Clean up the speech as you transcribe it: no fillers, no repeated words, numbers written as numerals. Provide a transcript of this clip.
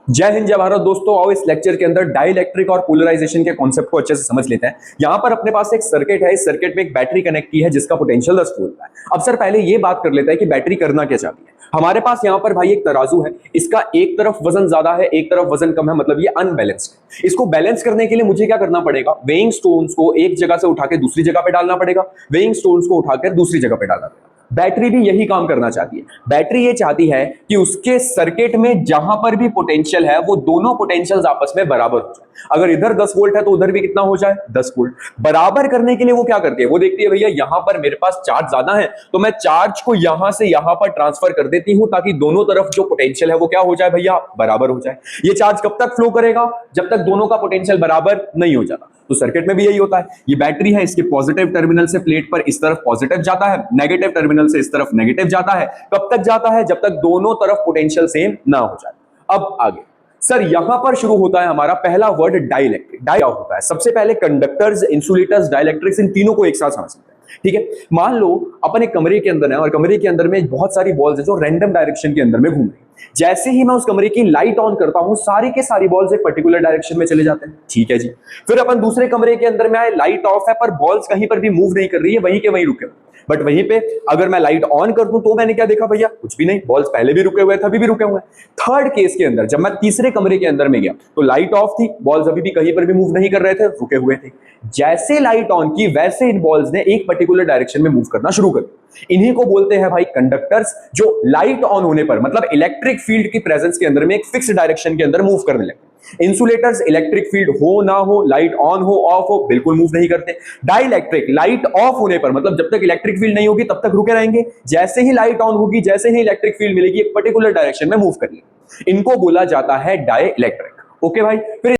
जय हिंद जय भारत दोस्तों, आओ इस लेक्चर के अंदर डाइलेक्ट्रिक और पोलराइजेशन के कॉन्सेप्ट को अच्छे से समझ लेते हैं। यहां पर अपने पास एक सर्किट है, इस सर्किट में एक बैटरी कनेक्ट की है जिसका पोटेंशियल 10 वोल्ट है। अब सर पहले ये बात कर लेते हैं कि बैटरी करना क्या चाहती है। हमारे पास यहां पर भाई एक तराजू है, इसका एक तरफ वजन ज्यादा है, एक तरफ वजन कम है, मतलब ये अनबैलेंस्ड है। इसको बैलेंस करने के लिए मुझे क्या करना पड़ेगा, वेइंग स्टोन्स को एक जगह से उठा के दूसरी जगह पे डालना पड़ेगा, वेइंग स्टोन्स को उठाकर दूसरी जगह पे डालना पड़ेगा। बैटरी भी यही काम करना चाहती है। बैटरी ये चाहती है कि उसके सर्किट में जहां पर भी पोटेंशियल है वो दोनों पोटेंशियल्स आपस में बराबर हो जाए। अगर इधर 10 वोल्ट है तो उधर भी कितना हो जाए, 10 वोल्ट। बराबर करने के लिए वो क्या करती है, वो देखती है भैया यहां पर मेरे पास चार्ज ज्यादा है तो मैं चार्ज को यहां से यहां पर ट्रांसफर कर देती हूं ताकि दोनों तरफ जो पोटेंशियल है वो क्या हो जाए भैया, बराबर हो जाए। ये चार्ज कब तक फ्लो करेगा, जब तक दोनों का पोटेंशियल बराबर नहीं हो जाता। तो सर्किट में भी यही होता है। ये बैटरी है, इसके पॉजिटिव टर्मिनल से प्लेट पर इस तरफ पॉजिटिव जाता है, नेगेटिव टर्मिनल से इस तरफ नेगेटिव जाता है। कब तक जाता है, जब तक दोनों तरफ पोटेंशियल सेम ना हो जाए। अब आगे सर यहां पर शुरू होता है हमारा पहला वर्ड डाइलेक्ट्रिक। डाई क्या होता है, सबसे पहले कंडक्टर्स, इंसुलेटर्स, डाइलेक्ट्रिक्स, इन तीनों को एक साथ समझते हैं। ठीक है, मान लो अपन एक कमरे के अंदर है और कमरे के अंदर में बहुत सारी बॉल्स है जो रैंडम डायरेक्शन के अंदर में घूम रही है। जैसे ही मैं उस कमरे की लाइट ऑन करता हूं सारी के सारी बॉल्स एक पर्टिकुलर डायरेक्शन में चले जाते हैं। ठीक है जी, फिर अपन दूसरे कमरे के अंदर में आए, लाइट ऑफ है पर बॉल्स कहीं पर भी मूव नहीं कर रही है, वहीं के वहीं रुके। बट वहीं पे अगर मैं लाइट ऑन कर दूं तो मैंने क्या देखा भैया, कुछ भी नहीं, बॉल्स पहले भी रुके हुए थे, अभी भी रुके हुए हैं। थर्ड केस के अंदर जब मैं तीसरे कमरे के अंदर में गया तो लाइट ऑफ थी, बॉल्स अभी भी कहीं पर भी मूव नहीं कर रहे थे, रुके हुए थे। जैसे लाइट ऑन की वैसे इन बॉल्स ने एक पर्टिकुलर डायरेक्शन में मूव करना शुरू कर दिया। इन्हीं को बोलते हैं भाई कंडक्टर्स, जो लाइट ऑन होने पर मतलब इलेक्ट्रिक फील्ड की प्रेजेंस के अंदर में एक फिक्स डायरेक्शन के अंदर मूव करने लगते। इंसुलेटर्स इलेक्ट्रिक फील्ड हो ना हो, लाइट ऑन हो ऑफ हो, बिल्कुल मूव नहीं करते। डाइलेक्ट्रिक लाइट ऑफ होने पर मतलब जब तक इलेक्ट्रिक फील्ड नहीं होगी तब तक रुके रहेंगे, जैसे ही लाइट ऑन होगी, जैसे ही इलेक्ट्रिक फील्ड मिलेगी, एक पर्टिकुलर डायरेक्शन में मूव करेंगे। इनको बोला जाता है डाइलेक्ट्रिक। ओके भाई, फिर